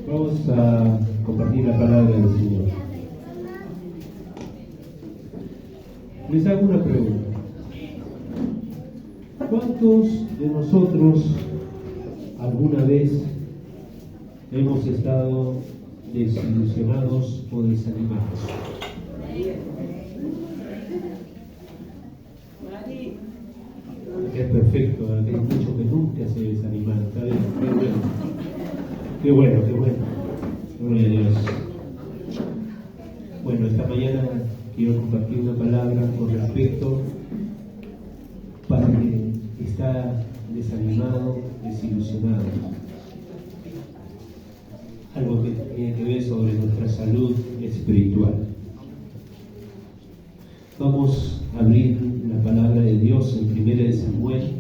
Vamos a compartir la palabra del Señor. Les hago una pregunta. ¿Cuántos de nosotros alguna vez hemos estado desilusionados o desanimados? Es perfecto, hay muchos que nunca se desaniman, ¿sabes? Qué bueno. Gloria a Dios. Bueno, esta mañana quiero compartir una palabra con respecto para que está desanimado, desilusionado. Algo que tiene que ver sobre nuestra salud espiritual. Vamos a abrir la palabra de Dios en 1 Samuel,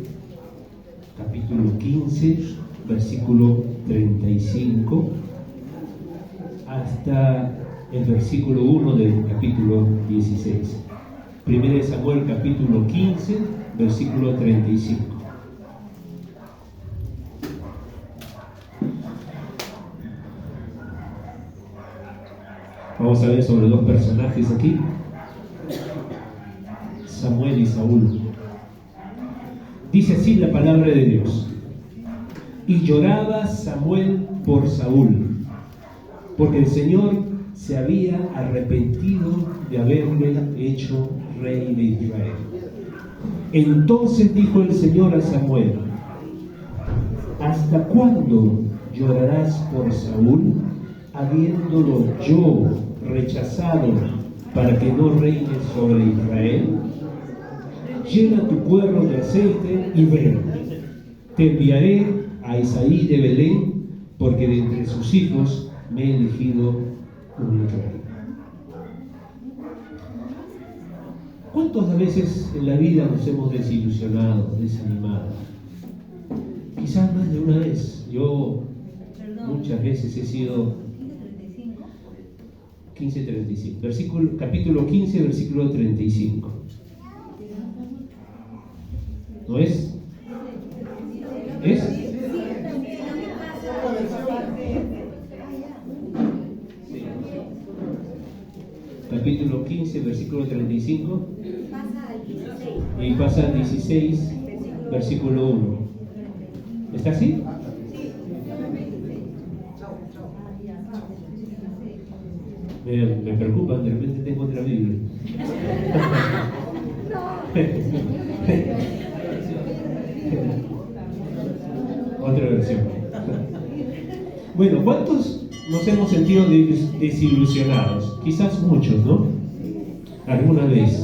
capítulo 15, versículo 35, hasta el versículo 1 del capítulo 16. 1 Samuel, capítulo 15, versículo 35. Vamos a ver sobre dos personajes aquí, Samuel y Saúl. Dice así la palabra de Dios: y lloraba Samuel por Saúl, porque el Señor se había arrepentido de haberle hecho rey de Israel. Entonces dijo el Señor a Samuel: ¿hasta cuándo llorarás por Saúl, habiéndolo yo rechazado para que no reine sobre Israel? Llena tu cuerno de aceite y ven. Te enviaré a Isaí de Belén, porque de entre sus hijos me he elegido un rey. ¿Cuántas veces en la vida nos hemos desilusionado, desanimado? Quizás más de una vez. Yo muchas veces he sido 15:35, capítulo 15, versículo 35. ¿No es? ¿Es? Sí. Capítulo 15, versículo 35. Y pasa al 16, versículo 1. ¿Está así? Me preocupa, de repente tengo otra Biblia. Otra versión. Bueno, ¿cuántos nos hemos sentido desilusionados? Quizás muchos, ¿no? Alguna vez.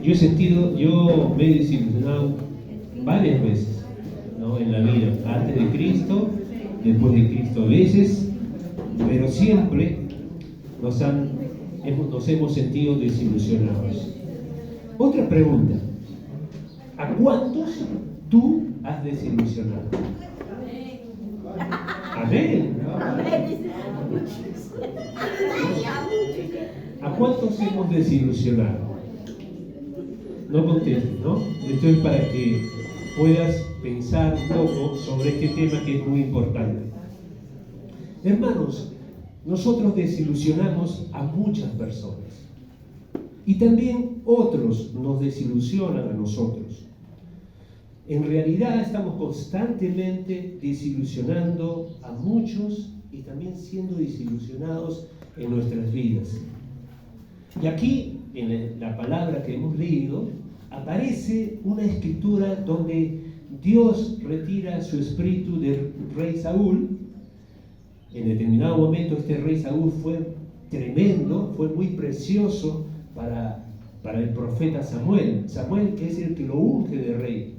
Yo me he desilusionado varias veces, ¿no? En la vida, antes de Cristo, después de Cristo a veces, pero siempre nos hemos sentido desilusionados. Otra pregunta: ¿a cuántos tú has desilusionado? Amén. ¿A cuántos hemos desilusionado? No contestes, ¿no? Esto es para que puedas pensar un poco sobre este tema que es muy importante. Hermanos, nosotros desilusionamos a muchas personas y también otros nos desilusionan a nosotros. En realidad estamos constantemente desilusionando a muchos y también siendo desilusionados en nuestras vidas. Y aquí, en la palabra que hemos leído, aparece una escritura donde Dios retira su espíritu del rey Saúl. En determinado momento este rey Saúl fue tremendo, fue muy precioso para el profeta Samuel. Samuel, que es el que lo unge de rey.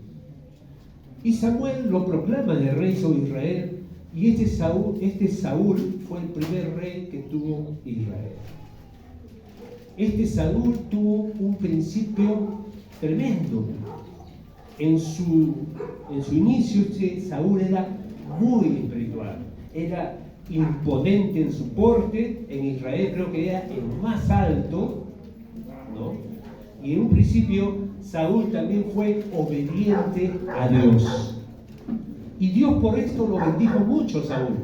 Y Samuel lo proclama de rey sobre Israel. Y este Saúl fue el primer rey que tuvo Israel. Este Saúl tuvo un principio tremendo. En su inicio, Saúl era muy espiritual. Era imponente en su porte. En Israel creo que era el más alto, ¿no? Y en un principio Saúl también fue obediente a Dios. Y Dios por esto lo bendijo mucho a Saúl.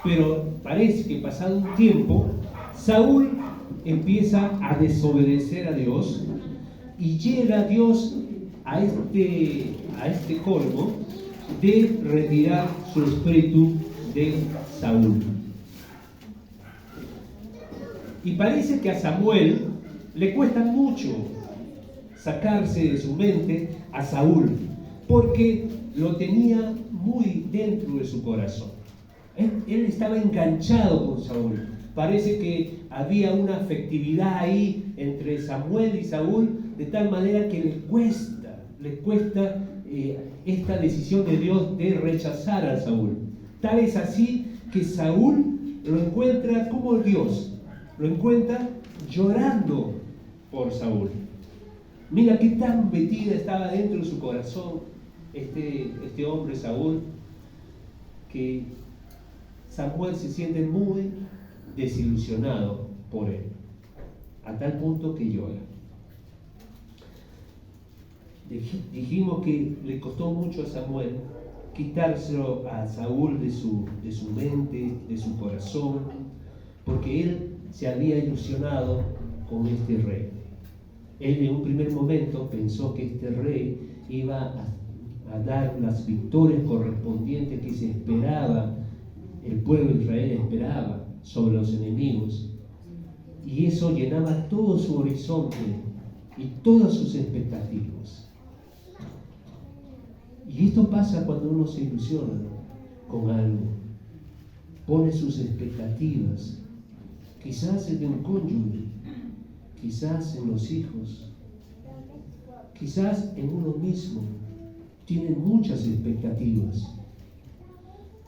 Pero parece que pasado un tiempo, Saúl empieza a desobedecer a Dios y llega Dios a este colmo de retirar su espíritu de Saúl. Y parece que a Samuel le cuesta mucho sacarse de su mente a Saúl, porque lo tenía muy dentro de su corazón. Él estaba enganchado con Saúl. Parece que había una afectividad ahí entre Samuel y Saúl, de tal manera que le cuesta esta decisión de Dios de rechazar a Saúl. Tal es así que Saúl lo encuentra como Dios, lo encuentra llorando por Saúl. Mira qué tan metida estaba dentro de su corazón este hombre Saúl, que Samuel se siente muy desilusionado por él, a tal punto que llora. Dijimos que le costó mucho a Samuel quitárselo a Saúl de su mente, de su corazón, porque él se había ilusionado con este rey. Él en un primer momento pensó que este rey iba a dar las victorias correspondientes que se esperaba, el pueblo de Israel esperaba sobre los enemigos, y eso llenaba todo su horizonte y todas sus expectativas. Y esto pasa cuando uno se ilusiona con algo, pone sus expectativas, quizás en un cónyuge, quizás en los hijos, quizás en uno mismo. Tiene muchas expectativas,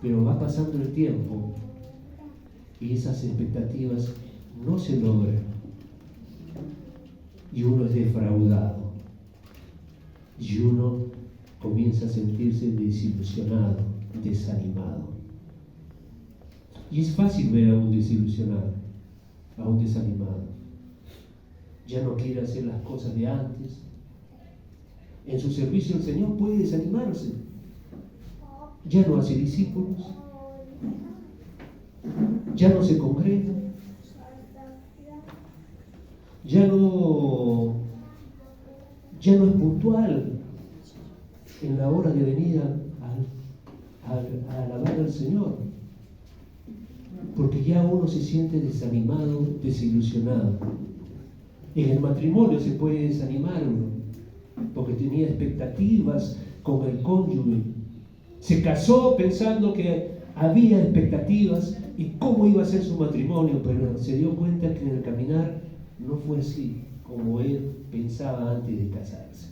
pero va pasando el tiempo y esas expectativas no se logran y uno es defraudado y uno comienza a sentirse desilusionado, desanimado. Y es fácil ver a un desilusionado, a un desanimado. Ya no quiere hacer las cosas de antes. En su servicio al Señor puede desanimarse. Ya no hace discípulos, ya no se congrega, ya no es puntual en la hora de venir a alabar al Señor, porque ya uno se siente desanimado, desilusionado. En el matrimonio se puede desanimar uno, porque tenía expectativas con el cónyuge. Se casó pensando que había expectativas y cómo iba a ser su matrimonio, pero se dio cuenta que en el caminar no fue así como él pensaba antes de casarse.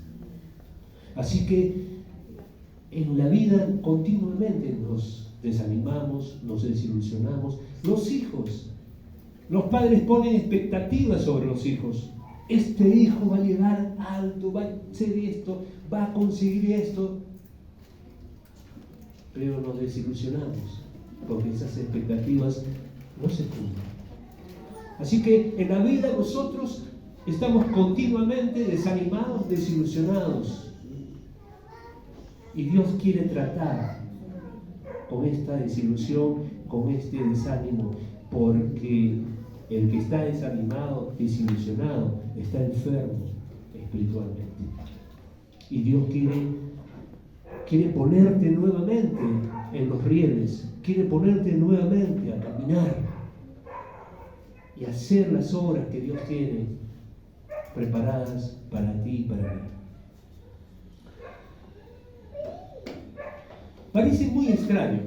Así que en la vida continuamente nos desanimamos, nos desilusionamos. Los hijos, los padres ponen expectativas sobre los hijos. Este hijo va a llegar alto, va a hacer esto, va a conseguir esto. Pero nos desilusionamos porque esas expectativas no se cumplen. Así que en la vida nosotros estamos continuamente desanimados, desilusionados. Y Dios quiere tratar con esta desilusión, con este desánimo, porque el que está desanimado, desilusionado, está enfermo espiritualmente. Y Dios quiere ponerte nuevamente en los rieles, quiere ponerte nuevamente a caminar y hacer las obras que Dios tiene preparadas para ti y para mí. Parece muy extraño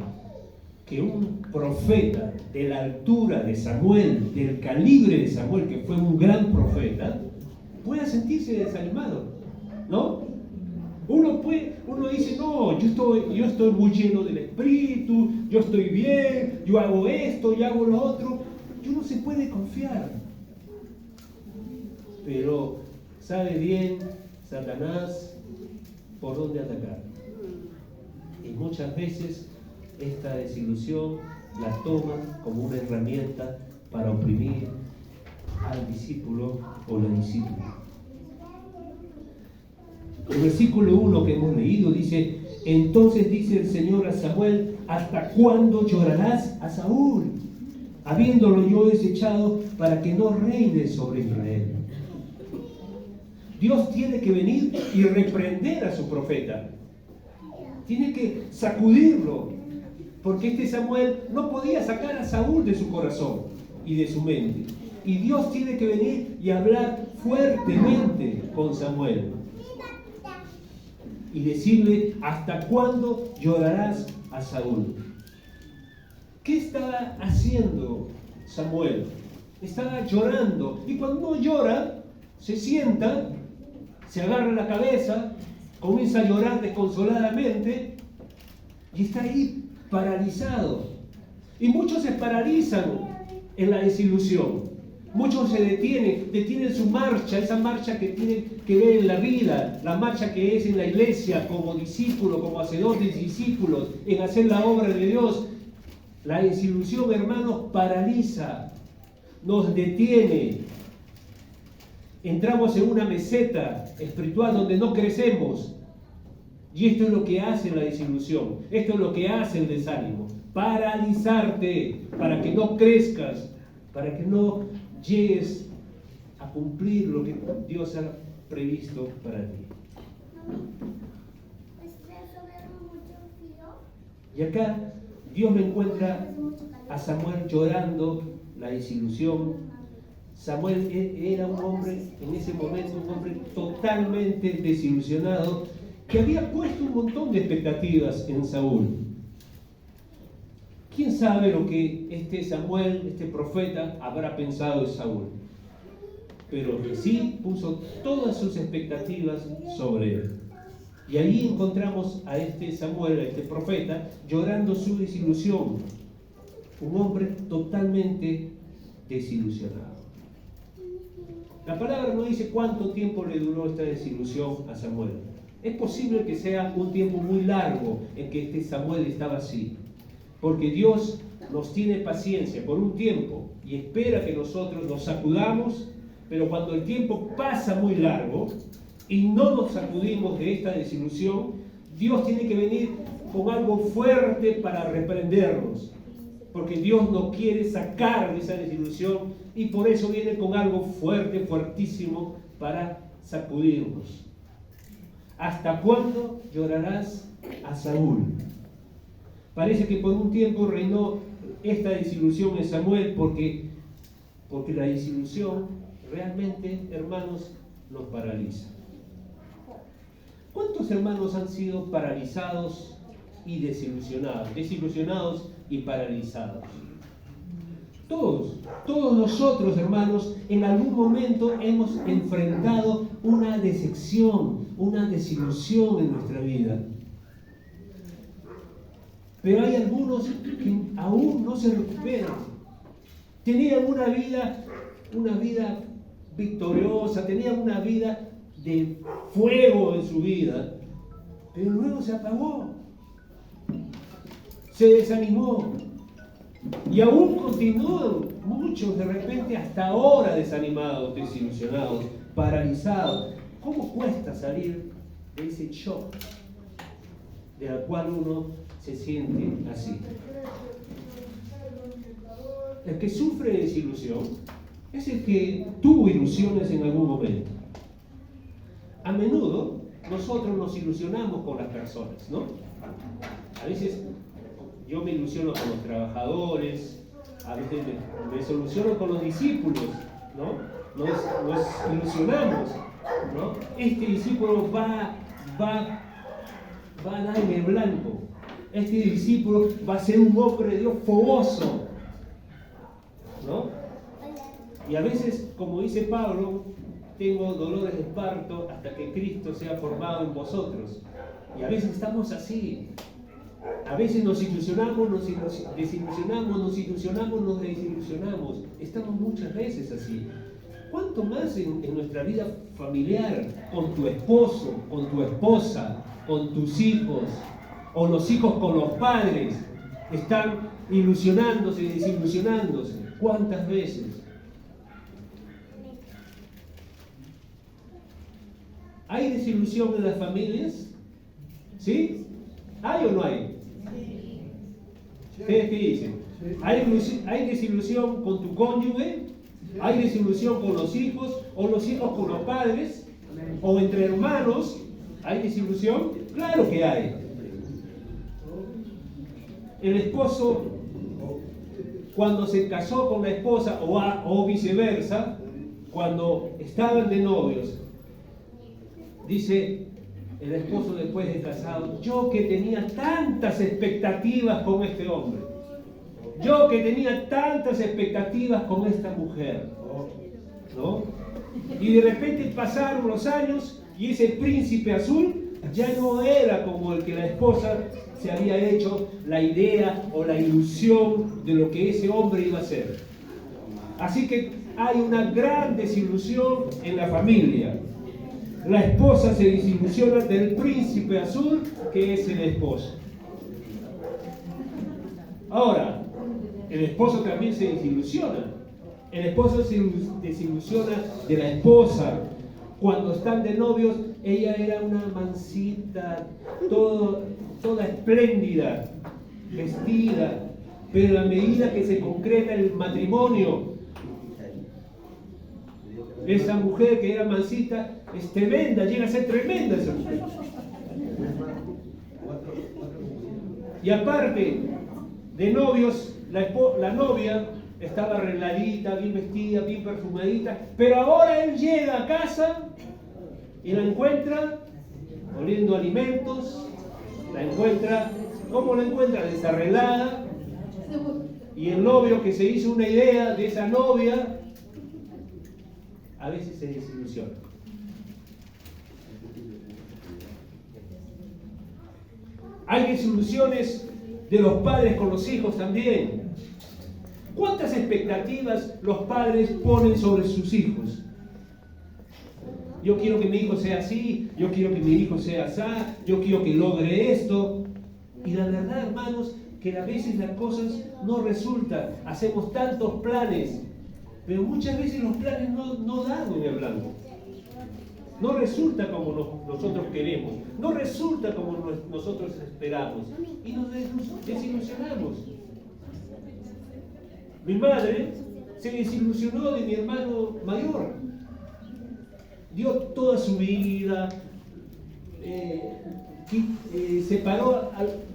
que un profeta de la altura de Samuel, del calibre de Samuel, que fue un gran profeta, pueda sentirse desanimado, ¿no? Uno dice, no, yo estoy muy lleno del Espíritu, yo estoy bien, yo hago esto, yo hago lo otro. Y uno se puede confiar. Pero sabe bien Satanás por dónde atacar. Y muchas veces esta desilusión la toman como una herramienta para oprimir al discípulo o la discípula. El versículo 1 que hemos leído dice: entonces dice el Señor a Samuel, ¿hasta cuándo llorarás a Saúl, habiéndolo yo desechado para que no reine sobre Israel? Dios tiene que venir y reprender a su profeta. Tiene que sacudirlo, porque este Samuel no podía sacar a Saúl de su corazón y de su mente. Y Dios tiene que venir y hablar fuertemente con Samuel y decirle: ¿hasta cuándo llorarás a Saúl? ¿Qué estaba haciendo Samuel? Estaba llorando, y cuando uno llora, se sienta, se agarra la cabeza, comienza a llorar desconsoladamente y está ahí paralizado. Y muchos se paralizan en la desilusión. Muchos se detienen su marcha, esa marcha que tienen que ver en la vida, la marcha que es en la iglesia, como discípulo, como hacedor de discípulos, en hacer la obra de Dios. La desilusión, hermanos, paraliza, nos detiene. Entramos en una meseta espiritual donde no crecemos. Y esto es lo que hace la desilusión, esto es lo que hace el desánimo: paralizarte para que no crezcas, para que no llegues a cumplir lo que Dios ha previsto para ti. Y acá Dios me encuentra a Samuel llorando la desilusión. Samuel era un hombre, en ese momento, un hombre totalmente desilusionado, que había puesto un montón de expectativas en Saúl. ¿Quién sabe lo que este Samuel, este profeta, habrá pensado de Saúl? Pero que sí puso todas sus expectativas sobre él. Y ahí encontramos a este Samuel, a este profeta, llorando su desilusión. Un hombre totalmente desilusionado. La palabra no dice cuánto tiempo le duró esta desilusión a Samuel. Es posible que sea un tiempo muy largo en que este Samuel estaba así, porque Dios nos tiene paciencia por un tiempo y espera que nosotros nos sacudamos, pero cuando el tiempo pasa muy largo y no nos sacudimos de esta desilusión, Dios tiene que venir con algo fuerte para reprendernos, porque Dios nos quiere sacar de esa desilusión y por eso viene con algo fuerte, fuertísimo, para sacudirnos. ¿Hasta cuándo llorarás a Saúl? Parece que por un tiempo reinó esta desilusión en Samuel, porque la desilusión realmente, hermanos, nos paraliza. ¿Cuántos hermanos han sido paralizados y desilusionados y paralizados? Todos nosotros, hermanos, en algún momento hemos enfrentado una decepción, una desilusión en nuestra vida. Pero hay algunos que aún no se recuperan. Tenían una vida victoriosa, tenían una vida de fuego en su vida, pero luego se apagó, se desanimó. Y aún continúan muchos de repente hasta ahora desanimados, desilusionados, paralizados. ¿Cómo cuesta salir de ese shock del cual uno se siente así? El que sufre desilusión es el que tuvo ilusiones en algún momento. A menudo nosotros nos ilusionamos con las personas, ¿no? A veces yo me ilusiono con los trabajadores, a veces me soluciono con los discípulos, ¿no? Nos ilusionamos, ¿no? Este discípulo va a dar en el blanco. Este discípulo va a ser un hombre de Dios fogoso, ¿no? Y a veces, como dice Pablo, tengo dolores de parto hasta que Cristo sea formado en vosotros. Y a veces estamos así. A veces nos ilusionamos, nos desilusionamos, nos ilusionamos, nos desilusionamos. Estamos muchas veces así. ¿Cuánto más en nuestra vida familiar, con tu esposo, con tu esposa, con tus hijos, o los hijos con los padres, están ilusionándose y desilusionándose? ¿Cuántas veces? ¿Hay desilusión en las familias? ¿Sí? ¿Hay o no hay? ¿Ustedes qué dicen? ¿Hay desilusión con tu cónyuge? ¿Hay desilusión con los hijos? ¿O los hijos con los padres? ¿O entre hermanos? ¿Hay desilusión? Claro que hay. El esposo, cuando se casó con la esposa, o viceversa, cuando estaban de novios, dice el esposo después de casado: yo que tenía tantas expectativas con este hombre, yo que tenía tantas expectativas con esta mujer, ¿no? Y de repente pasaron los años y ese príncipe azul ya no era como el que la esposa se había hecho la idea o la ilusión de lo que ese hombre iba a ser. Así que hay una gran desilusión en la familia. La esposa se desilusiona del príncipe azul que es el esposo. Ahora, el esposo también se desilusiona. El esposo se desilusiona de la esposa. Cuando están de novios, ella era una mansita, toda espléndida, vestida, pero a medida que se concreta el matrimonio, esa mujer que era mansita es tremenda, llega a ser tremenda esa mujer. Y aparte de novios, la novia estaba arregladita, bien vestida, bien perfumadita, pero ahora él llega a casa y la encuentra oliendo alimentos, ¿cómo la encuentra? Desarreglada. Y el novio que se hizo una idea de esa novia, a veces se desilusiona. Hay desilusiones de los padres con los hijos también. ¿Cuántas expectativas los padres ponen sobre sus hijos? Yo quiero que mi hijo sea así, yo quiero que mi hijo sea así, yo quiero que logre esto. Y la verdad, hermanos, que a veces las cosas no resultan. Hacemos tantos planes, pero muchas veces los planes no dan en el blanco. No resulta como nosotros queremos, no resulta como nosotros esperamos. Y nos desilusionamos. Mi madre se desilusionó de mi hermano mayor. Dio toda su vida,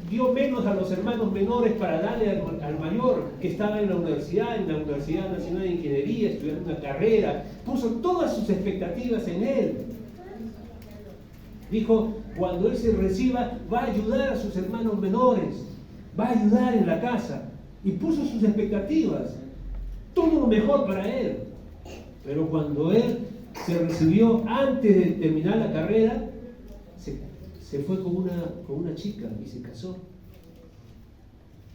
dio menos a los hermanos menores para darle al mayor, que estaba en la Universidad Nacional de Ingeniería, estudiando una carrera. Puso todas sus expectativas en él. Dijo, cuando él se reciba, va a ayudar a sus hermanos menores, va a ayudar en la casa. Y puso sus expectativas, todo lo mejor para él. Pero cuando él se recibió, antes de terminar la carrera, se fue con una chica y se casó.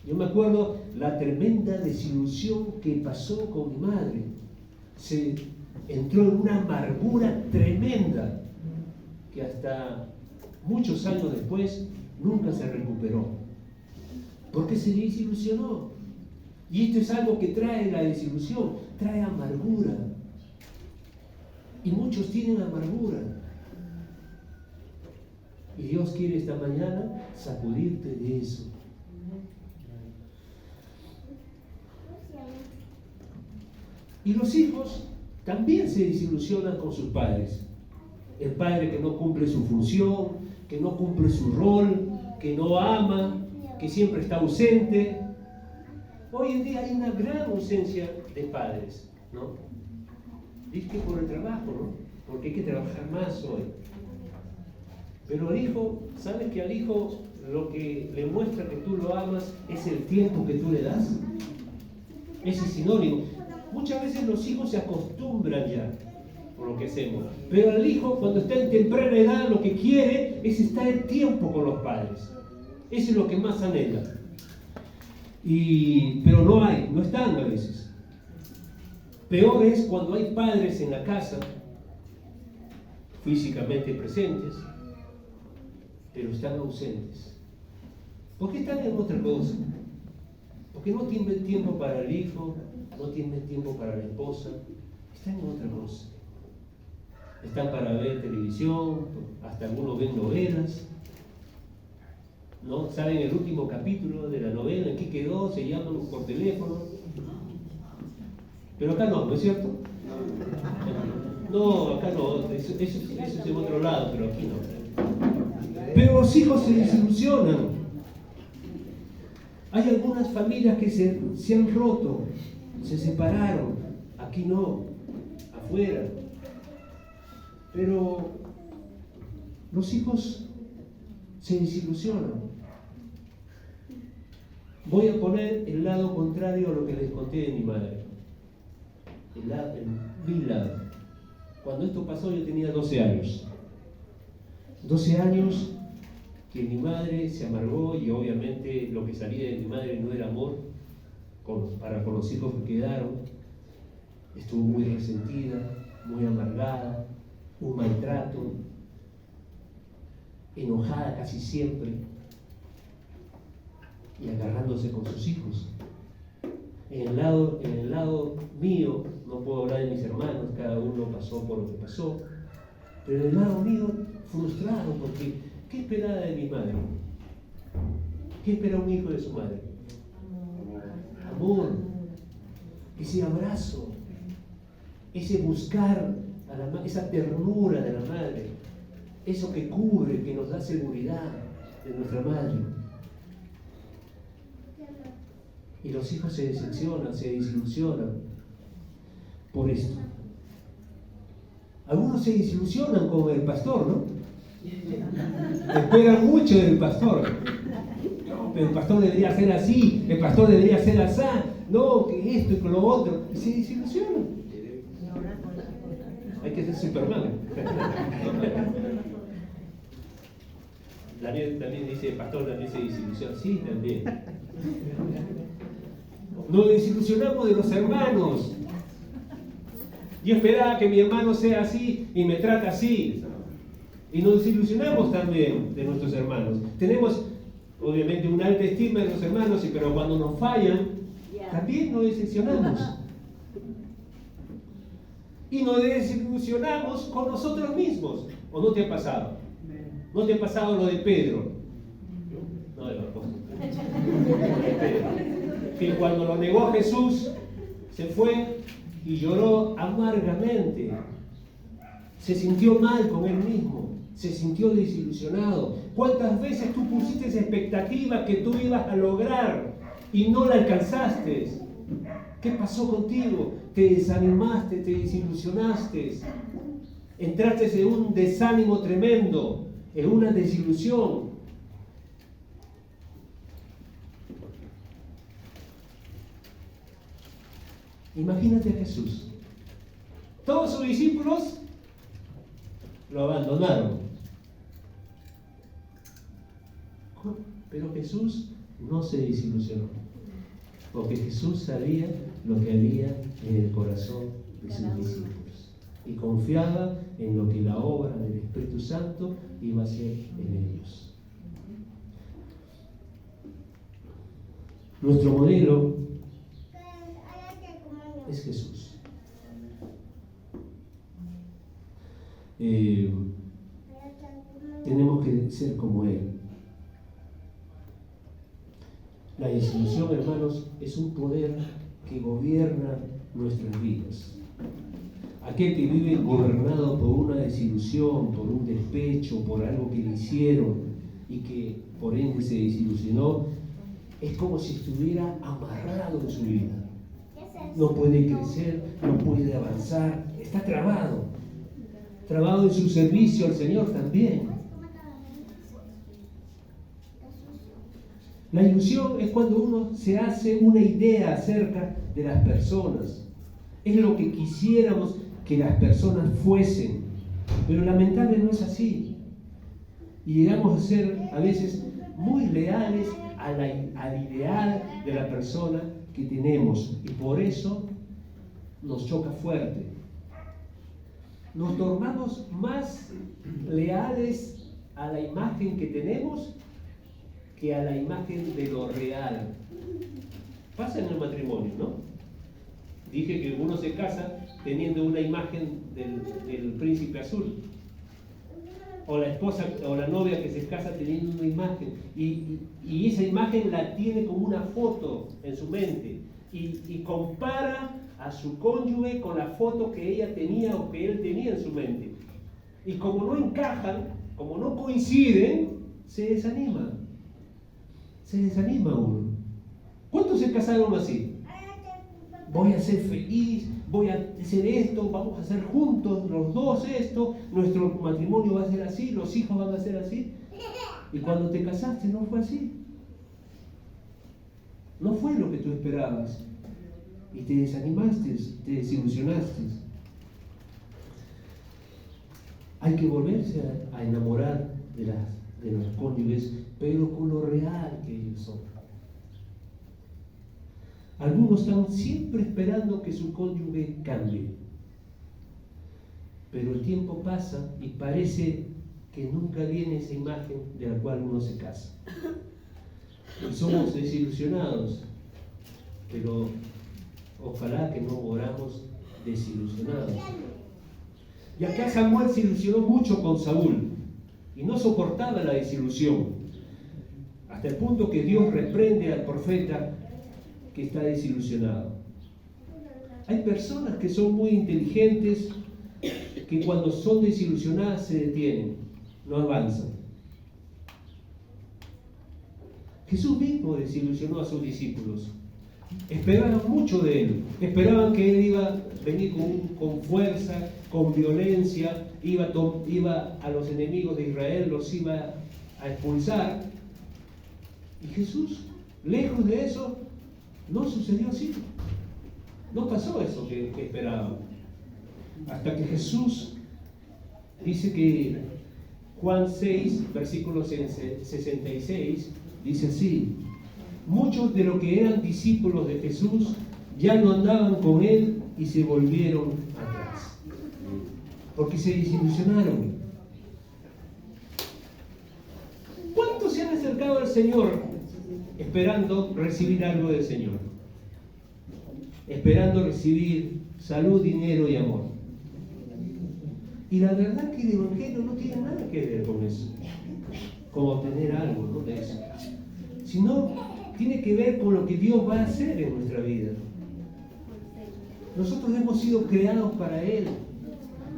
Yo me acuerdo la tremenda desilusión que pasó con mi madre. Se entró en una amargura tremenda que hasta muchos años después nunca se recuperó. Porque se desilusionó. Y esto es algo que trae la desilusión, trae amargura. Y muchos tienen amargura. Y Dios quiere esta mañana sacudirte de eso. Y los hijos también se desilusionan con sus padres. El padre que no cumple su función, que no cumple su rol, que no ama, que siempre está ausente. Hoy en día hay una gran ausencia de padres, ¿no? Dice que por el trabajo, ¿no? Porque hay que trabajar más hoy. Pero al hijo, ¿sabes que al hijo lo que le muestra que tú lo amas es el tiempo que tú le das? Ese es sinónimo. Muchas veces los hijos se acostumbran ya por lo que hacemos. Pero al hijo, cuando está en temprana edad, lo que quiere es estar en tiempo con los padres. Eso es lo que más anhela. Pero no están a veces. Peor es cuando hay padres en la casa, físicamente presentes, pero están ausentes. ¿Por qué están en otra cosa? Porque no tienen tiempo para el hijo, no tienen tiempo para la esposa, están en otra cosa. Están para ver televisión, hasta algunos ven novelas. ¿no? Saben el último capítulo de la novela, en qué quedó, se llaman por teléfono. Pero acá no, ¿no es cierto? No, acá no, eso es en otro lado, pero aquí no. Pero los hijos se desilusionan. Hay algunas familias que se han roto, se separaron. Aquí no, afuera. Pero los hijos se desilusionan. Voy a poner el lado contrario a lo que les conté de mi madre. Mi lado. Cuando esto pasó yo tenía 12 años. 12 años que mi madre se amargó y obviamente lo que salía de mi madre no era amor para con los hijos que quedaron. Estuvo muy resentida, muy amargada, un maltrato, enojada casi siempre y agarrándose con sus hijos. En el lado mío, no puedo hablar de mis hermanos, cada uno pasó por lo que pasó, pero en el lado mío, frustrado, porque ¿qué esperaba de mi madre? ¿Qué espera un hijo de su madre? Amor, ese abrazo, ese buscar esa ternura de la madre, eso que cubre, que nos da seguridad de nuestra madre. Y los hijos se decepcionan, se desilusionan por esto. Algunos se desilusionan con el pastor, ¿no? Esperan mucho del pastor. No, pero el pastor debería ser así, el pastor debería ser así, no, que esto y con lo otro. Y se desilusionan. Hay que ser Superman. Daniel también dice, el pastor también se desilusiona. Sí, también. Nos desilusionamos de los hermanos. Yo esperaba que mi hermano sea así y me trata así. Y nos desilusionamos también de nuestros hermanos. Tenemos, obviamente, una alta estima de los hermanos, pero cuando nos fallan, también nos decepcionamos. Y nos desilusionamos con nosotros mismos. ¿O no te ha pasado? ¿No te ha pasado lo de Pedro? No, de los apóstoles. Que cuando lo negó Jesús, se fue y lloró amargamente. Se sintió mal con él mismo, se sintió desilusionado. ¿Cuántas veces tú pusiste esa expectativa que tú ibas a lograr y no la alcanzaste? ¿Qué pasó contigo? Te desanimaste, te desilusionaste, entraste en un desánimo tremendo, en una desilusión. Imagínate a Jesús. Todos sus discípulos lo abandonaron. Pero Jesús no se desilusionó, porque Jesús sabía lo que había en el corazón de sus discípulos y confiaba en lo que la obra del Espíritu Santo iba a hacer en ellos. Nuestro modelo es Jesús. Tenemos que ser como Él. La desilusión, hermanos, es un poder que gobierna nuestras vidas. Aquel que vive gobernado por una desilusión, por un despecho, por algo que le hicieron y que por ende se desilusionó, es como si estuviera amarrado en su vida. No puede crecer, no puede avanzar, está trabado en su servicio al Señor también. La ilusión es cuando uno se hace una idea acerca de las personas. Es lo que quisiéramos que las personas fuesen, pero lamentablemente no es así. Y llegamos a ser a veces muy leales al ideal de la persona que tenemos, y por eso nos choca fuerte. Nos tornamos más leales a la imagen que tenemos que a la imagen de lo real. Pasa en el matrimonio, ¿no? Dije que uno se casa teniendo una imagen del príncipe azul. o la esposa o la novia que se casa teniendo una imagen y esa imagen la tiene como una foto en su mente y compara a su cónyuge con la foto que ella tenía o que él tenía en su mente. Y como no encajan, como no coinciden, se desanima. Se desanima uno. ¿Cuántos se casaron así? Voy a ser feliz, voy a hacer esto, vamos a hacer juntos los dos esto, nuestro matrimonio va a ser así, los hijos van a ser así. Y cuando te casaste no fue así. No fue lo que tú esperabas. Y te desanimaste, te desilusionaste. Hay que volverse a enamorar de los cónyuges, pero con lo real que ellos son. Algunos están siempre esperando que su cónyuge cambie. Pero el tiempo pasa y parece que nunca viene esa imagen de la cual uno se casa. Y somos desilusionados, pero ojalá que no moramos desilusionados. Y acá Samuel se ilusionó mucho con Saúl y no soportaba la desilusión, hasta el punto que Dios reprende al profeta que está desilusionado. Hay personas que son muy inteligentes que cuando son desilusionadas se detienen, no avanzan. Jesús mismo desilusionó a sus discípulos. Esperaban mucho de él, esperaban que él iba a venir con fuerza, con violencia, iba a los enemigos de Israel, los iba a expulsar. Y Jesús, lejos de eso, no sucedió así. No pasó eso que esperaban. Hasta que Jesús dice que Juan 6, versículo 66, dice así: muchos de los que eran discípulos de Jesús ya no andaban con él y se volvieron atrás, porque se desilusionaron. ¿Cuántos se han acercado al Señor esperando recibir algo del Señor? Esperando recibir salud, dinero y amor. Y la verdad que el Evangelio no tiene nada que ver con eso, con obtener algo, ¿no? De eso. Sino tiene que ver con lo que Dios va a hacer en nuestra vida. Nosotros hemos sido creados para Él.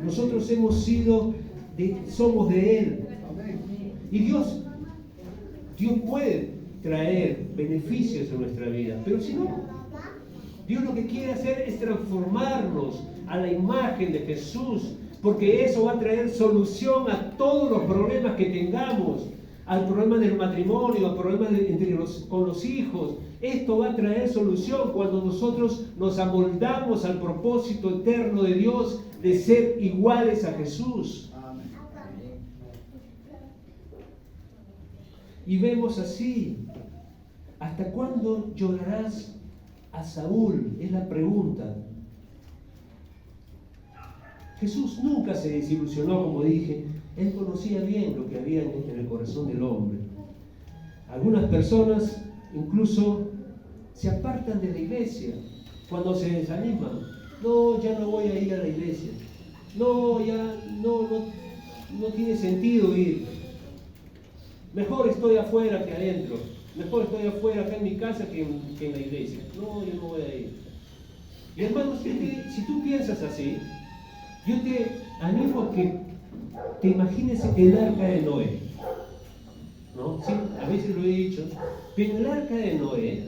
Nosotros somos de Él. Y Dios puede traer beneficios en nuestra vida, pero si no, Dios lo que quiere hacer es transformarnos a la imagen de Jesús, porque eso va a traer solución a todos los problemas que tengamos, al problema del matrimonio, al problema con los hijos. Esto va a traer solución cuando nosotros nos amoldamos al propósito eterno de Dios de ser iguales a Jesús. Y vemos así: ¿hasta cuándo llorarás a Saúl? Es la pregunta. Jesús nunca se desilusionó, como dije. Él conocía bien lo que había en el corazón del hombre. Algunas personas incluso se apartan de la iglesia cuando se desaniman. No, ya no voy a ir a la iglesia. No, ya no tiene sentido ir. Mejor estoy afuera que adentro. Mejor estoy afuera acá en mi casa que en la iglesia. No, yo no voy a ir. Y hermanos, si tú piensas así, yo te animo a que te imagines el arca de Noé. ¿No? Sí, a veces lo he dicho. Pero en el arca de Noé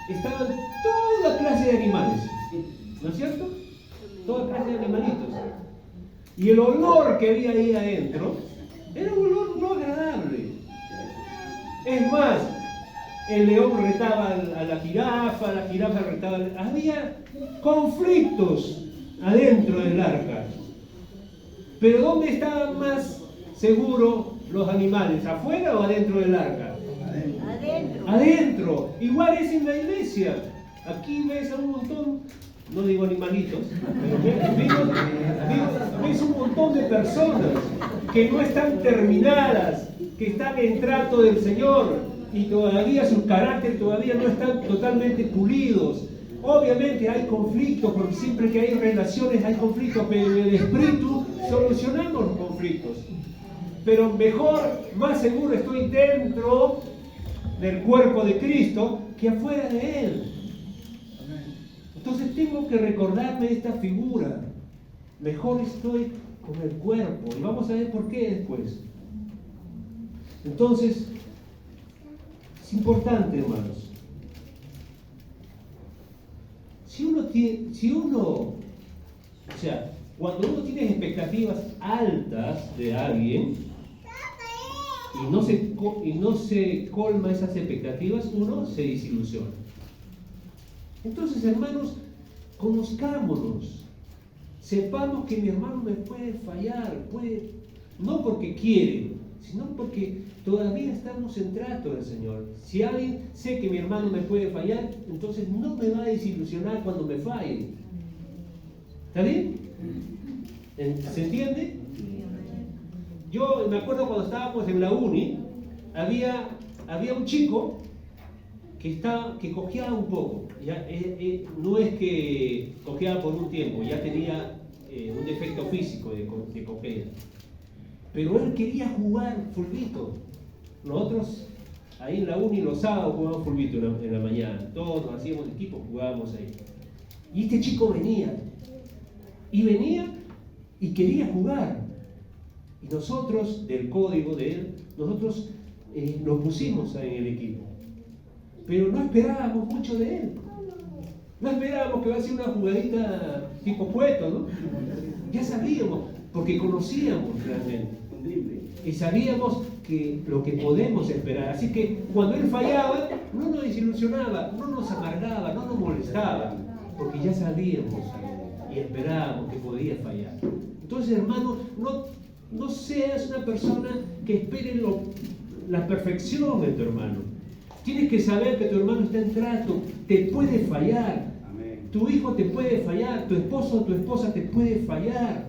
estaban toda clase de animales. ¿No es cierto? Toda clase de animalitos. Y el olor que había ahí adentro era un olor no agradable. Es más, el león retaba a la jirafa retaba había conflictos adentro del arca. Pero ¿dónde estaban más seguros los animales? ¿Afuera o adentro del arca? Adentro. Igual es en la iglesia. Aquí ves a un montón, no digo animalitos, pero ves un montón de personas que no están terminadas, que están en trato del Señor y todavía su carácter todavía no están totalmente pulidos. Obviamente hay conflictos, porque siempre que hay relaciones hay conflictos, pero en el espíritu solucionamos los conflictos. pero mejor, más seguro estoy dentro del cuerpo de Cristo que afuera de Él. Entonces tengo que recordarme esta figura. Mejor estoy con el cuerpo. Y vamos a ver por qué después. Entonces, es importante, hermanos. Cuando uno tiene expectativas altas de alguien y no se colma esas expectativas, uno se desilusiona. Entonces, hermanos, conozcámonos. Sepamos que mi hermano me puede fallar, no porque quiere, sino porque todavía estamos en trato del Señor. Si alguien sé que mi hermano me puede fallar, entonces no me va a desilusionar cuando me falle. ¿Está bien? ¿Se entiende? Yo me acuerdo cuando estábamos en la uni, había un chico que cojeaba un poco. No es que cojeaba por un tiempo, ya tenía un defecto físico de cojea. Pero él quería jugar fulbito. Nosotros ahí en la uni los sábados jugábamos fulbito en la mañana. Todos nos hacíamos equipo, jugábamos ahí. Y este chico venía y quería jugar. Y nosotros, del código de él, nosotros lo pusimos ahí en el equipo. Pero no esperábamos mucho de él. No esperábamos que va a ser una jugadita tipo Cueto, ¿no? Ya sabíamos, porque conocíamos realmente. Y sabíamos lo que podemos esperar. Así que cuando él fallaba, no nos desilusionaba, no nos amargaba, no nos molestaba, porque ya sabíamos y esperábamos que podía fallar. Entonces, hermano, no seas una persona que espere la perfección de tu hermano. Tienes que saber que tu hermano está en trato, te puede fallar. Amén. Tu hijo te puede fallar, tu esposo o tu esposa te puede fallar.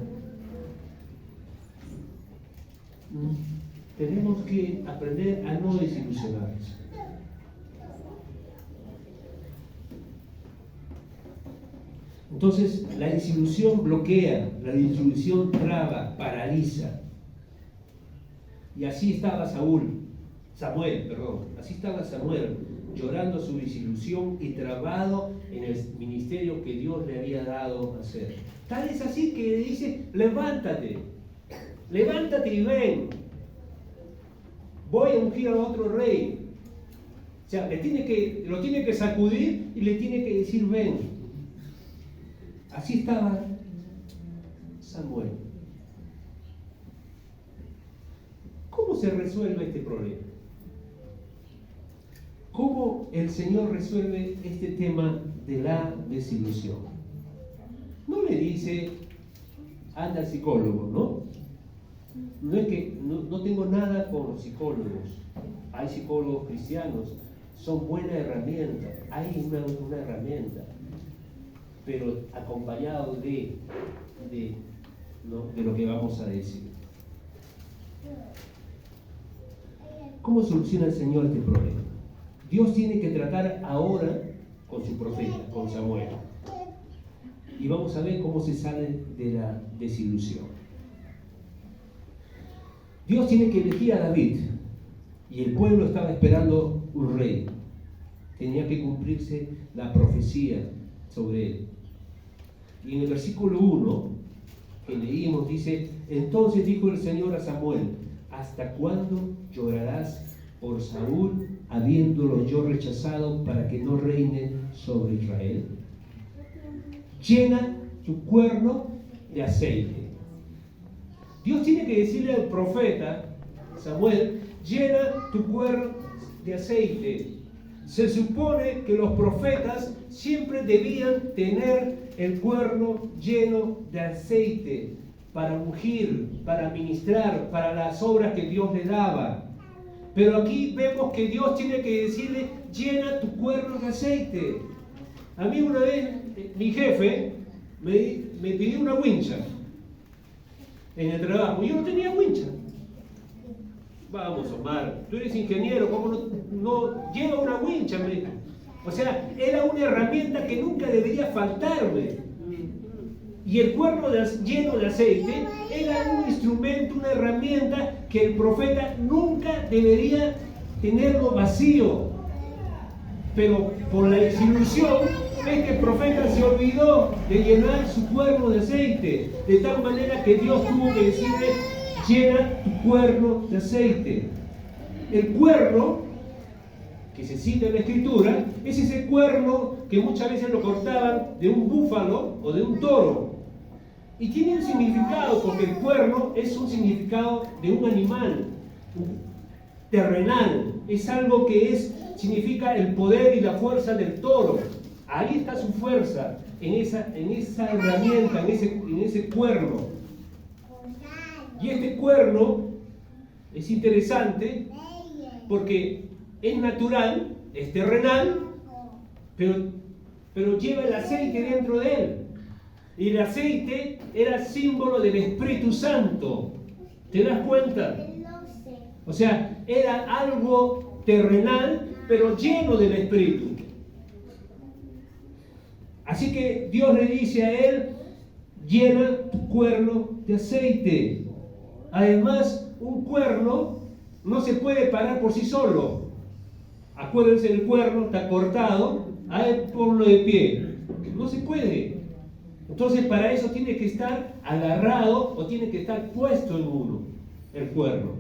Tenemos que aprender a no desilusionarnos. Entonces, la desilusión bloquea, la desilusión traba, paraliza. Y así estaba Samuel, así estaba Samuel, llorando su desilusión y trabado en el ministerio que Dios le había dado a hacer. Tal es así que le dice, levántate y ven, voy a ungir a otro rey. O sea, lo tiene que sacudir y le tiene que decir, ven. Así estaba Samuel. ¿Cómo se resuelve este problema? ¿Cómo el Señor resuelve este tema de la desilusión? No le dice, anda al psicólogo, ¿no? No es que no tengo nada con los psicólogos. Hay psicólogos cristianos, son buena herramienta, hay una herramienta, pero acompañado de lo que vamos a decir. ¿Cómo soluciona el Señor este problema? Dios tiene que tratar ahora con su profeta, con Samuel. Y vamos a ver cómo se sale de la desilusión. Dios tiene que elegir a David y el pueblo estaba esperando un rey. Tenía que cumplirse la profecía sobre él. Y en el versículo 1 que leímos dice, entonces dijo el Señor a Samuel, ¿hasta cuándo llorarás por Saúl, habiéndolo yo rechazado para que no reine sobre Israel? Llena tu cuerno de aceite. Dios tiene que decirle al profeta Samuel, llena tu cuerno de aceite. Se supone que los profetas siempre debían tener el cuerno lleno de aceite para ungir, para ministrar, para las obras que Dios le daba. Pero aquí vemos que Dios tiene que decirle, llena tu cuerno de aceite. A mí una vez mi jefe me pidió una wincha en el trabajo. Yo no tenía wincha. Vamos, Omar, tú eres ingeniero, ¿cómo no lleva una wincha? Me dijo. O sea, era una herramienta que nunca debería faltarme. Y el cuerno lleno de aceite era un instrumento, una herramienta que el profeta nunca debería tenerlo vacío. Pero por la desilusión es que el profeta se olvidó de llenar su cuerno de aceite, de tal manera que Dios tuvo que decirle: llena tu cuerno de aceite. El cuerno que se cita en la Escritura es ese cuerno que muchas veces lo cortaban de un búfalo o de un toro. Y tiene un significado, porque el cuerno es un significado de un animal terrenal. Es algo que significa el poder y la fuerza del toro. Ahí está su fuerza, en esa herramienta, en ese cuerno. Y este cuerno es interesante porque es natural, es terrenal, pero lleva el aceite dentro de él. Y el aceite era símbolo del Espíritu Santo. ¿Te das cuenta? O sea, era algo terrenal, pero lleno del Espíritu. Así que Dios le dice a él: llena tu cuerno de aceite. Además, un cuerno no se puede parar por sí solo. Acuérdense, el cuerno está cortado, ahí ponlo de pie. No se puede. Entonces, para eso tiene que estar agarrado o tiene que estar puesto en uno, el cuerno.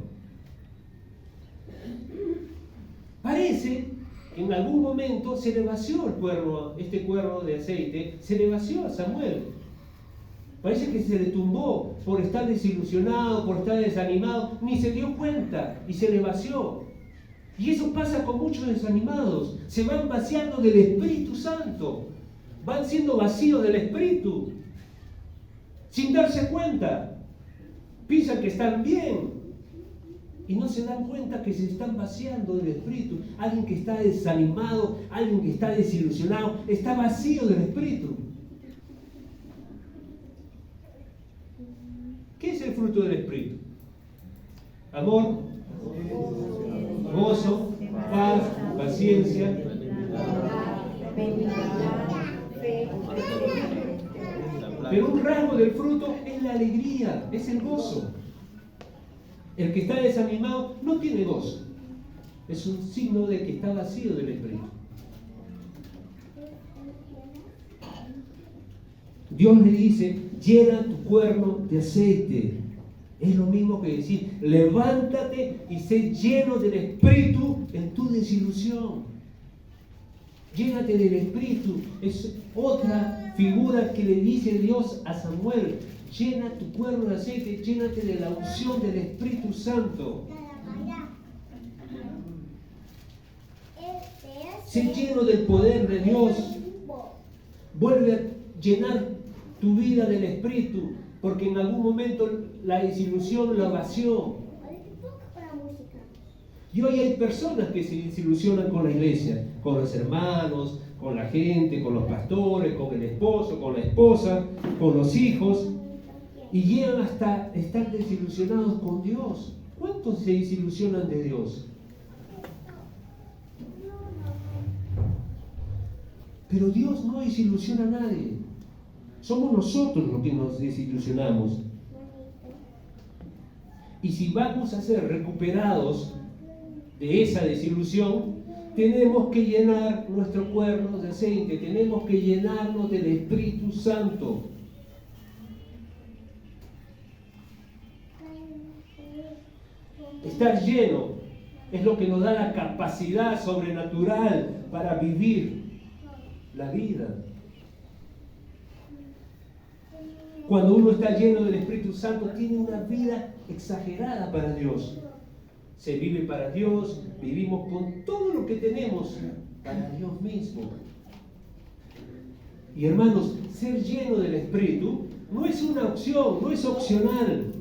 Parece que en algún momento se le vació el cuerno, este cuerno de aceite, se le vació a Samuel. Parece que se le tumbó por estar desilusionado, por estar desanimado, ni se dio cuenta y se le vació. Y eso pasa con muchos desanimados, se van vaciando del Espíritu Santo, van siendo vacíos del Espíritu, sin darse cuenta. Piensan que están bien y no se dan cuenta que se están vaciando del Espíritu. Alguien que está desanimado, alguien que está desilusionado, está vacío del Espíritu. ¿Qué es el fruto del Espíritu? Amor, gozo, paz, paciencia. Pero un rasgo del fruto es la alegría, es el gozo. El que está desanimado no tiene gozo. Es un signo de que está vacío del Espíritu. Dios le dice: llena tu cuerno de aceite. Es lo mismo que decir: levántate y sé lleno del Espíritu en tu desilusión. Llénate del Espíritu. Es otra figura que le dice Dios a Samuel: llena tu cuerno de aceite, llénate de la unción del Espíritu Santo. Sé lleno del poder de Dios. Vuelve a llenar tu vida del Espíritu, porque en algún momento la desilusión la vació. Y hoy hay personas que se desilusionan con la iglesia, con los hermanos, con la gente, con los pastores, con el esposo, con la esposa, con los hijos, y llegan hasta estar desilusionados con Dios. ¿Cuántos se desilusionan de Dios? Pero Dios no desilusiona a nadie. Somos nosotros los que nos desilusionamos. Y si vamos a ser recuperados de esa desilusión, tenemos que llenar nuestro cuerno de aceite, tenemos que llenarnos del Espíritu Santo. Estar lleno es lo que nos da la capacidad sobrenatural para vivir la vida. Cuando uno está lleno del Espíritu Santo, tiene una vida exagerada para Dios. Se vive para Dios, vivimos con todo lo que tenemos para Dios mismo. Y hermanos, ser lleno del Espíritu no es una opción, no es opcional.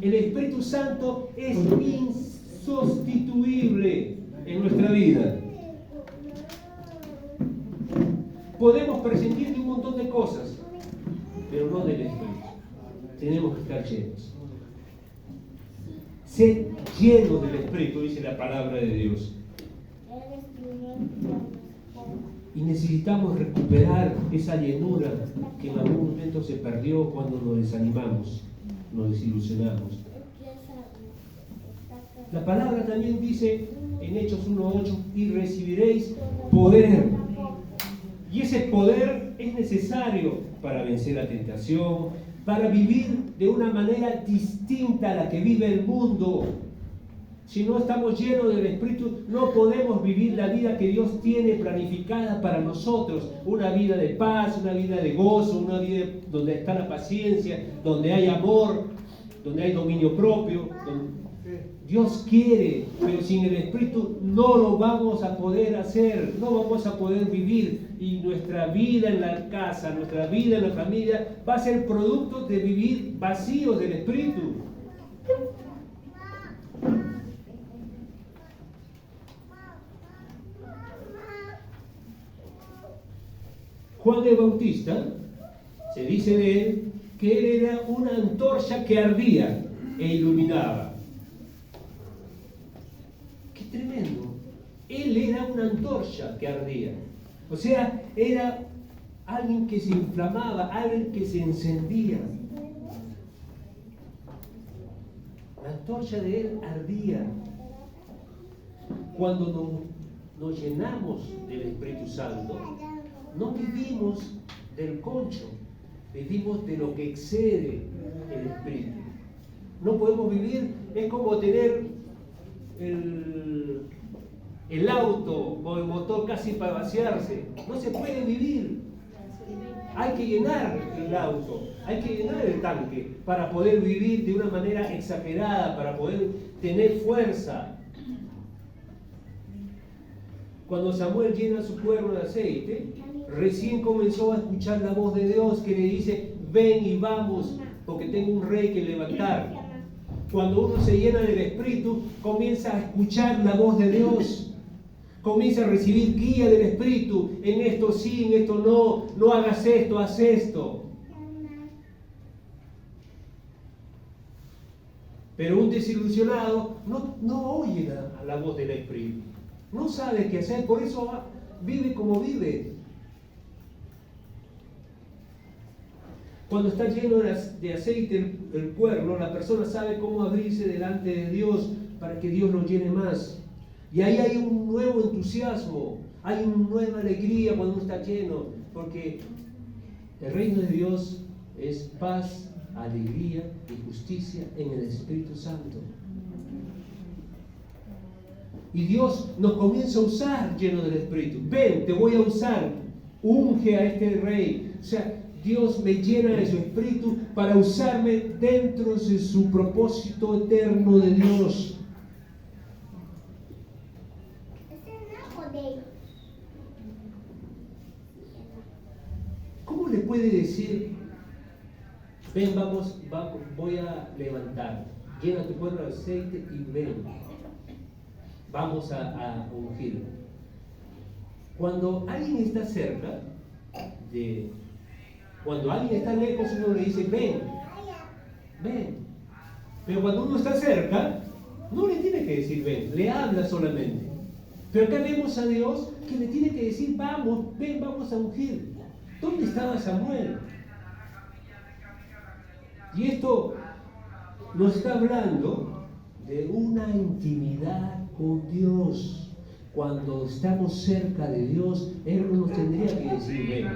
El Espíritu Santo es insustituible en nuestra vida. Podemos prescindir de un montón de cosas, pero no del Espíritu. Tenemos que estar llenos. Ser llenos del Espíritu, dice la palabra de Dios. Y necesitamos recuperar esa llenura que en algún momento se perdió cuando nos desanimamos, nos desilusionamos. La palabra también dice en Hechos 1:8, y recibiréis poder. Y ese poder es necesario para vencer la tentación, para vivir de una manera distinta a la que vive el mundo. Si no estamos llenos del Espíritu, no podemos vivir la vida que Dios tiene planificada para nosotros. Una vida de paz, una vida de gozo, una vida donde está la paciencia, donde hay amor, donde hay dominio propio. Dios quiere, pero sin el Espíritu no lo vamos a poder hacer, no vamos a poder vivir. Y nuestra vida en la casa, nuestra vida en la familia va a ser producto de vivir vacíos del Espíritu. Juan el Bautista, se dice de él que él era una antorcha que ardía e iluminaba. ¡Qué tremendo! Él era una antorcha que ardía. O sea, era alguien que se inflamaba, alguien que se encendía. La antorcha de él ardía. Cuando nos llenamos del Espíritu Santo, no vivimos del concho, vivimos de lo que excede el Espíritu. No podemos vivir, es como tener el auto con el motor casi para vaciarse. No se puede vivir. Hay que llenar el auto, hay que llenar el tanque para poder vivir de una manera exagerada, para poder tener fuerza. Cuando Samuel llena su cuerno de aceite, recién comenzó a escuchar la voz de Dios que le dice: ven y vamos, porque tengo un rey que levantar. Cuando uno se llena del Espíritu, comienza a escuchar la voz de Dios, comienza a recibir guía del Espíritu. En esto sí, en esto no, no hagas esto, haz esto. Pero un desilusionado no oye la voz del Espíritu, no sabe qué hacer, por eso vive como vive. Cuando está lleno de aceite el cuerno, la persona sabe cómo abrirse delante de Dios para que Dios lo llene más. Y ahí hay un nuevo entusiasmo, hay una nueva alegría cuando uno está lleno, porque el reino de Dios es paz, alegría y justicia en el Espíritu Santo. Y Dios nos comienza a usar lleno del Espíritu. Ven, te voy a usar, unge a este rey. O sea, Dios me llena de su Espíritu para usarme dentro de su propósito eterno de Dios. ¿Cómo le puede decir: ven, vamos, voy a levantar, llena tu cuerno de aceite y ven, vamos a ungir? Cuando alguien está cerca cuando alguien está lejos, uno le dice: ven, ven. Pero cuando uno está cerca, no le tiene que decir ven, le habla solamente. Pero acá vemos a Dios que le tiene que decir: vamos, ven, vamos a ungir. ¿Dónde estaba Samuel? Y esto nos está hablando de una intimidad con Dios. Cuando estamos cerca de Dios, Él no nos tendría que decir ven,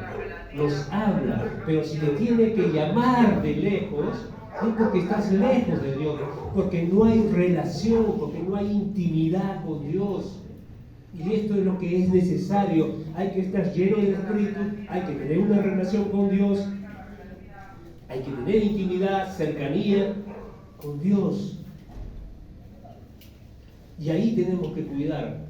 nos habla, pero si te tiene que llamar de lejos, es porque estás lejos de Dios, porque no hay relación, porque no hay intimidad con Dios. Y esto es lo que es necesario. Hay que estar lleno del Espíritu, hay que tener una relación con Dios, hay que tener intimidad, cercanía con Dios. Y ahí tenemos que cuidar.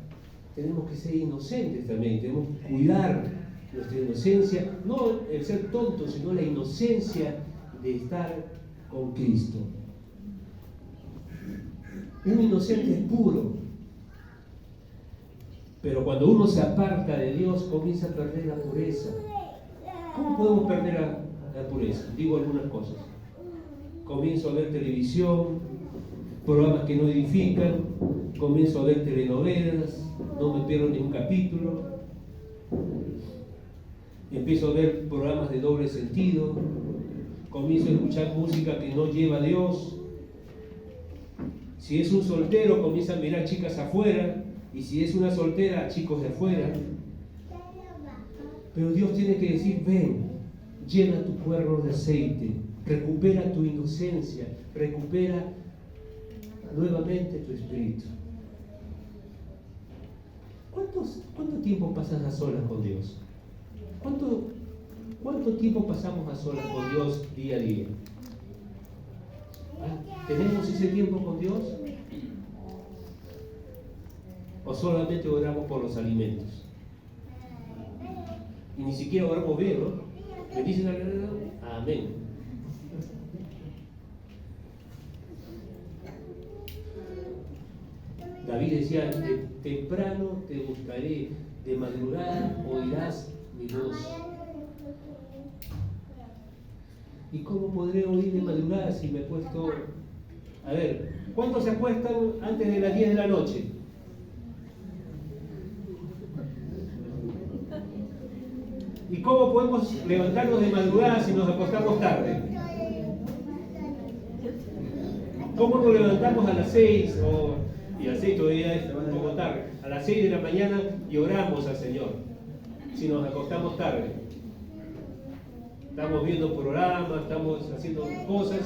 Tenemos que ser inocentes también, tenemos que cuidar nuestra inocencia, no el ser tonto, sino la inocencia de estar con Cristo. Un inocente es puro, pero cuando uno se aparta de Dios comienza a perder la pureza. ¿Cómo podemos perder la pureza? Digo algunas cosas. Comienzo a ver televisión, programas que no edifican, comienzo a ver telenovelas, no me pierdo ningún capítulo, Empiezo a ver programas de doble sentido, comienzo a escuchar música que no lleva a Dios. Si es un soltero, comienza a mirar chicas afuera, y si es una soltera, chicos de afuera. Pero Dios tiene que decir: ven, llena tu cuerno de aceite, recupera tu inocencia, recupera nuevamente tu espíritu. ¿Cuánto tiempo pasas a solas con Dios? ¿Cuánto tiempo pasamos a solas con Dios día a día? ¿Tenemos ese tiempo con Dios? ¿O solamente oramos por los alimentos? Y ni siquiera oramos bien, ¿no? ¿Me dicen amén? David decía: temprano te buscaré, de madrugada oirás mi voz. ¿Y cómo podré oír de madrugada si me he puesto? A ver, ¿cuántos se acuestan antes de las 10 de la noche? ¿Y cómo podemos levantarnos de madrugada si nos acostamos tarde? ¿Cómo nos levantamos a las 6? Y a las 6 todavía es un poco tarde. A las 6 de la mañana y oramos al Señor si nos acostamos tarde. Estamos viendo programas, estamos haciendo cosas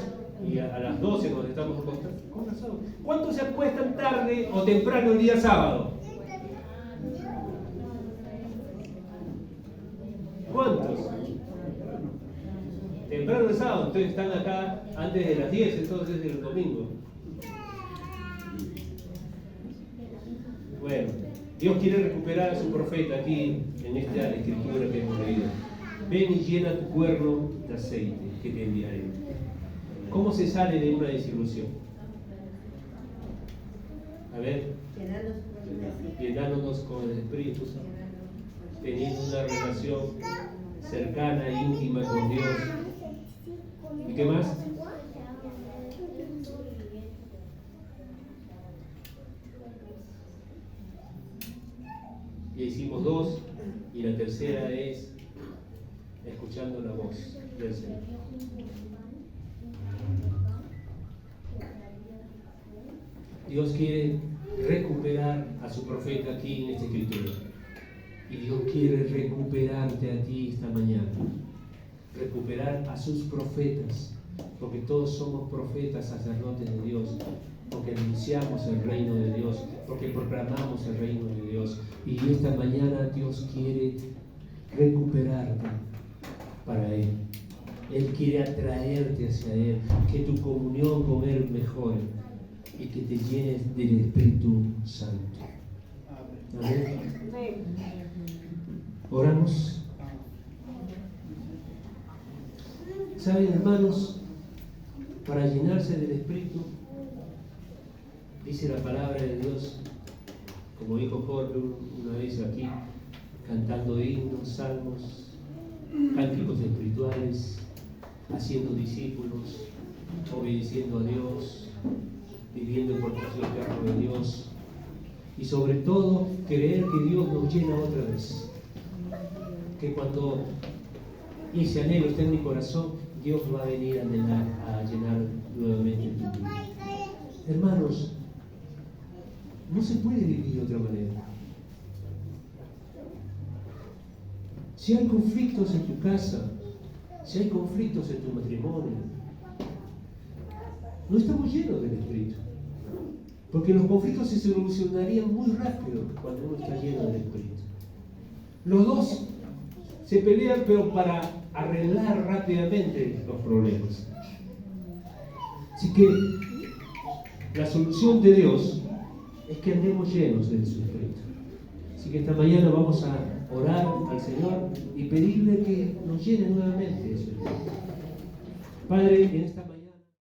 y a las 12 nos estamos acostando. ¿Con razón? ¿Cuántos se acuestan tarde o temprano el día sábado? ¿Cuántos? Temprano el sábado, entonces están acá antes de las 10, entonces del domingo. Bueno, Dios quiere recuperar a su profeta aquí en esta escritura que hemos leído. Ven y llena tu cuerno de aceite que te enviaré. ¿Cómo se sale de una desilusión? A ver, llenándonos con el Espíritu Santo, teniendo una relación cercana e íntima con Dios. ¿Y qué más? Ya hicimos dos, y la tercera es escuchando la voz del Señor. Dios quiere recuperar a su profeta aquí en esta escritura. Y Dios quiere recuperarte a ti esta mañana. Recuperar a sus profetas. Porque todos somos profetas, sacerdotes de Dios. Porque anunciamos el reino de Dios. Porque proclamamos el reino de Dios. Y esta mañana Dios quiere recuperarte para Él. Él quiere atraerte hacia Él. Que tu comunión con Él mejore. Y que te llenes del Espíritu Santo. Amén. Oramos. ¿Saben, hermanos? Para llenarse del Espíritu, dice la palabra de Dios, como dijo Jorge una vez aquí, cantando himnos, salmos, cánticos espirituales, haciendo discípulos, obedeciendo a Dios, viviendo el propósito eterno de Dios, y sobre todo creer que Dios nos llena otra vez. Que cuando ese anhelo está en mi corazón, Dios va a venir a llenar nuevamente tu vida. Hermanos, no se puede vivir de otra manera. Si hay conflictos en tu casa, si hay conflictos en tu matrimonio, no estamos llenos del Espíritu. Porque los conflictos se solucionarían muy rápido cuando uno está lleno del Espíritu. Los dos se pelean, pero para arreglar rápidamente los problemas. Así que la solución de Dios es que andemos llenos de su Espíritu. Así que esta mañana vamos a orar al Señor y pedirle que nos llene nuevamente de su Espíritu. Padre, en esta mañana